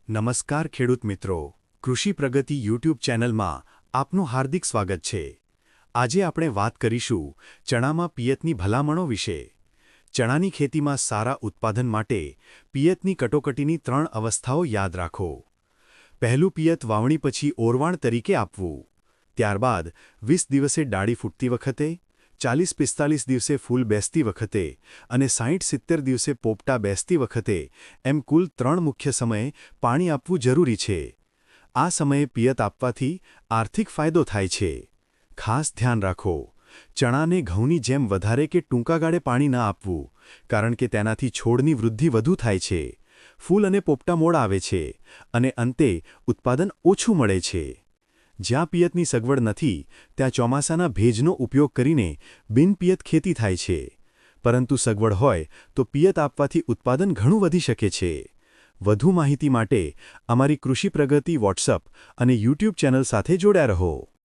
નમસ્કાર ખેડૂત મિત્રો, કૃષિ પ્રગતિ યુટ્યુબ ચેનલમાં આપનું હાર્દિક સ્વાગત છે। આજે આપણે વાત કરીશું ચણામાં પિયતની ભલામણો વિશે। ચણાની ખેતીમાં સારા ઉત્પાદન માટે પિયતની કટોકટીની 3 અવસ્થાઓ યાદ રાખો। પહેલું પિયત વાવણી પછી ઓરવાણ તરીકે આપવું। ત્યારબાદ 20 દિવસે ડાળી ફૂટતી વખતે, 40-45 દિવસે ફૂલ બેસતી વખતે અને 60-70 દિવસે પોપટા બેસતી વખતે એમ કુલ 3 મુખ્ય સમયે પાણી આપવું જરૂરી છે। આ સમયે પિયત આપવાથી આર્થિક ફાયદો થાય છે। ખાસ ધ્યાન રાખો, ચણાને ઘઉંની જેમ વધારે કે ટૂંકા ગાળે પાણી ન આપવું, કારણ કે તેનાથી છોડની વૃદ્ધિ વધુ થાય છે, ફૂલ અને પોપટા મોડા આવે છે અને અંતે ઉત્પાદન ઓછું મળે છે। જ્યાં પિયતની સગવડ નથી ત્યાં ચોમાસાના ભેજનો ઉપયોગ કરીને બિનપિયત ખેતી થાય છે, પરંતુ સગવડ હોય તો પિયત આપવાથી ઉત્પાદન ઘણું વધી શકે છે। વધુ માહિતી માટે અમારી કૃષિ પ્રગતિ વોટ્સઅપ અને યુટ્યુબ ચેનલ સાથે જોડાયા રહો।